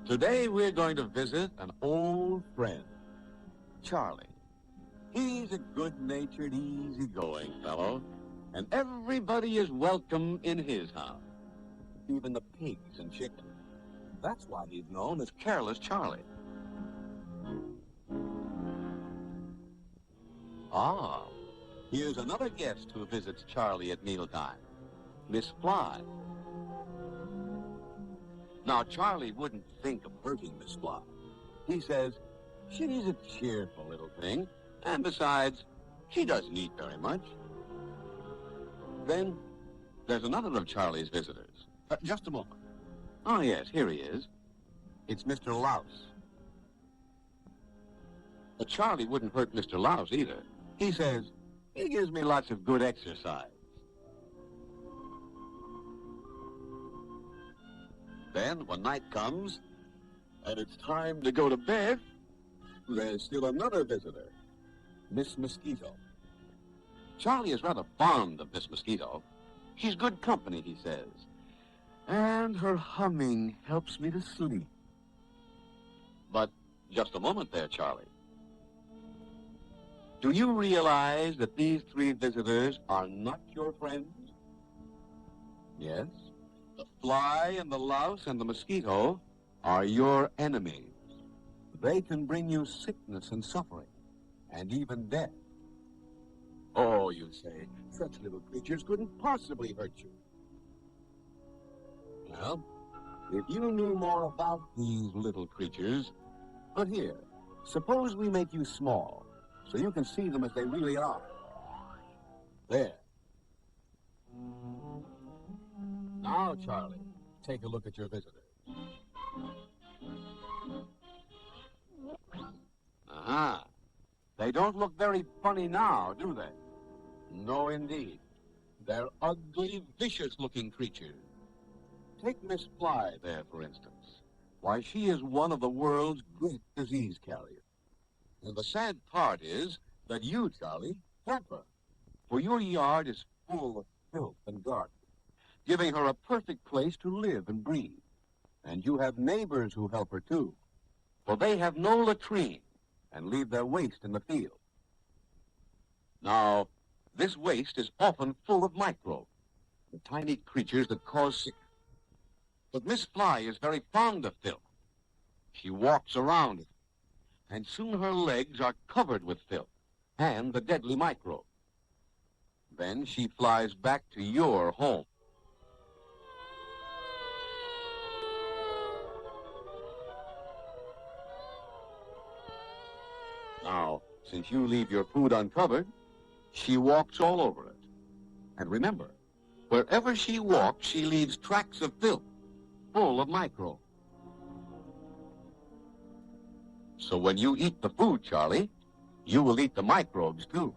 Today we're going to visit an old friend, Charlie. He's a good-natured, easygoing fellow, and everybody is welcome in his house, even the pigs and chickens. That's why he's known as Careless Charlie. Ah, here's another guest who visits Charlie at mealtime, Miss Fly. Now, Charlie wouldn't think of hurting Miss Fly. He says, she's a cheerful little thing, and besides, she doesn't eat very much. Then, there's another of Charlie's visitors. Just a moment. Oh, yes, here he is. It's Mr. Louse. But Charlie wouldn't hurt Mr. Louse either. He says, he gives me lots of good exercise. Then, when night comes, and it's time to go to bed, there's still another visitor, Miss Mosquito. Charlie is rather fond of Miss Mosquito. She's good company, he says. And her humming helps me to sleep. But just a moment there, Charlie. Do you realize that these three visitors are not your friends? Yes. The fly and the louse and the mosquito are your enemies. They can bring you sickness and suffering, and even death. Oh, you say, such little creatures couldn't possibly hurt you. Well, if you knew more about these little creatures, but here, suppose we make you small, so you can see them as they really are. There. Now, Charlie, take a look at your visitors. Aha. They don't look very funny now, do they? No, indeed. They're ugly, vicious-looking creatures. Take Miss Fly there, for instance. Why, she is one of the world's great disease carriers. And the sad part is that you, Charlie, help her. For your yard is full of filth and garbage, giving her a perfect place to live and breathe. And you have neighbors who help her, too. For they have no latrine and leave their waste in the field. Now, this waste is often full of microbes, the tiny creatures that cause sickness. But Miss Fly is very fond of filth. She walks around it, and soon her legs are covered with filth and the deadly microbes. Then she flies back to your home. Now, since you leave your food uncovered, she walks all over it. And remember, wherever she walks, she leaves tracks of filth, full of microbes. So when you eat the food, Charlie, you will eat the microbes, too.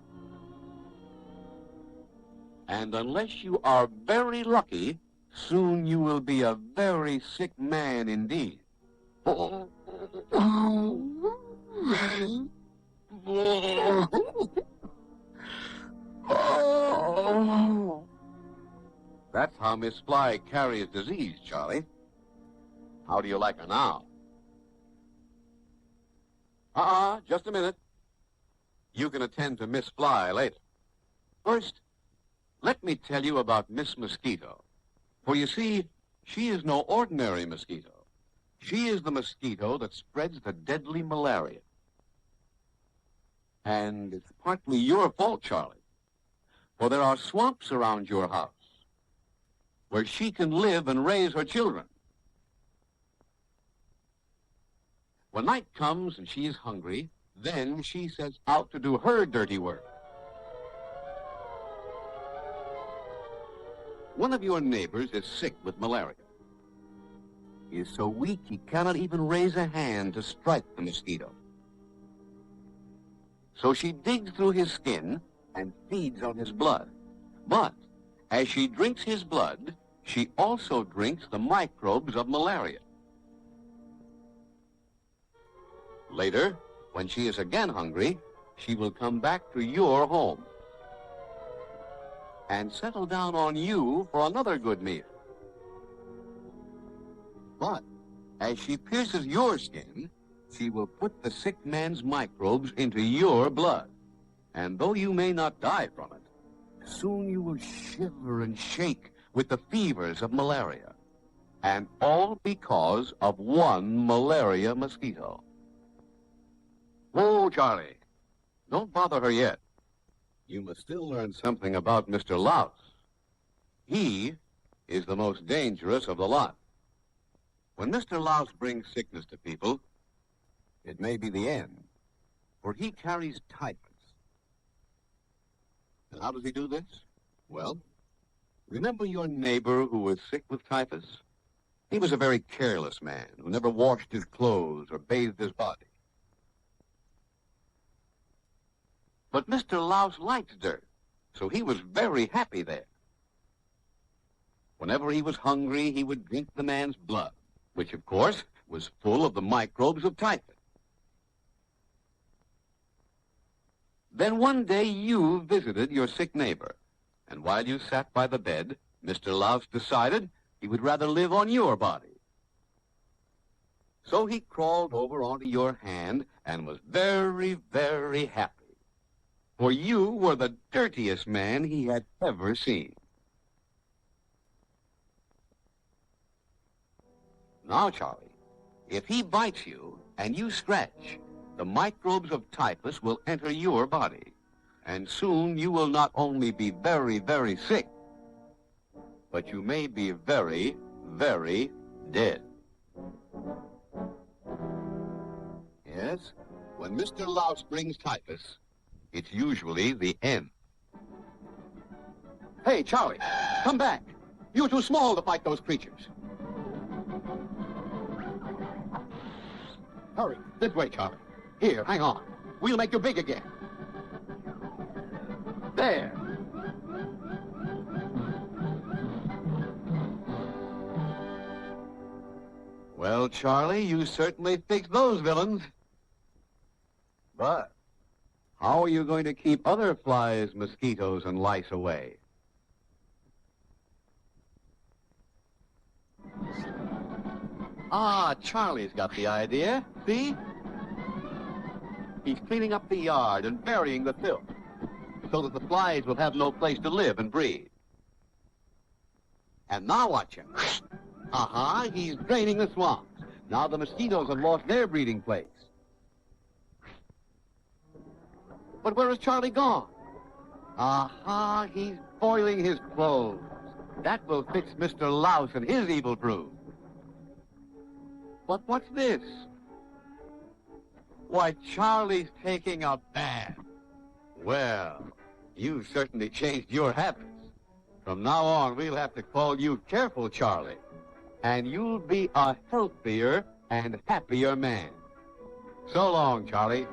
And unless you are very lucky, soon you will be a very sick man indeed. That's how Miss Fly carries disease, Charlie. How do you like her now? Just a minute. You can attend to Miss Fly later. First, let me tell you about Miss Mosquito. For you see, she is no ordinary mosquito. She is the mosquito that spreads the deadly malaria. And it's partly your fault, Charlie. For there are swamps around your house where she can live and raise her children. When night comes and she is hungry, then she sets out to do her dirty work. One of your neighbors is sick with malaria. He is so weak he cannot even raise a hand to strike the mosquito. So she digs through his skin and feeds on his blood. But as she drinks his blood, she also drinks the microbes of malaria. Later, when she is again hungry, she will come back to your home and settle down on you for another good meal. But As she pierces your skin, she will put the sick man's microbes into your blood. And though you may not die from it, soon you will shiver and shake with the fevers of malaria. And all because of one malaria mosquito. Whoa, Charlie. Don't bother her yet. You must still learn something about Mr. Louse. He is the most dangerous of the lot. When Mr. Louse brings sickness to people, it may be the end, for he carries typhus. And how does he do this? Well, remember your neighbor who was sick with typhus? He was a very careless man who never washed his clothes or bathed his body. But Mr. Louse liked dirt, so he was very happy there. Whenever he was hungry, he would drink the man's blood, which, of course, was full of the microbes of typhus. Then one day you visited your sick neighbor, and while you sat by the bed, Mr. Louse decided he would rather live on your body. So he crawled over onto your hand and was very, very happy. For you were the dirtiest man he had ever seen. Now, Charlie, if he bites you and you scratch, the microbes of typhus will enter your body. And soon you will not only be very, very sick, but you may be very, very dead. Yes, when Mr. Louse brings typhus, it's usually the end. Hey, Charlie, come back. You're too small to fight those creatures. Hurry, this way, Charlie. Here, hang on. We'll make you big again. There. Well, Charlie, you certainly fixed those villains. But how are you going to keep other flies, mosquitoes, and lice away? Ah, Charlie's got the idea. See? He's cleaning up the yard and burying the filth so that the flies will have no place to live and breed. And now watch him. He's draining the swamps. Now the mosquitoes have lost their breeding place. But where has Charlie gone? He's boiling his clothes. That will fix Mr. Louse and his evil brood. But what's this? Why, Charlie's taking a bath. Well, you've certainly changed your habits. From now on, we'll have to call you Careful Charlie. And you'll be a healthier and happier man. So long, Charlie.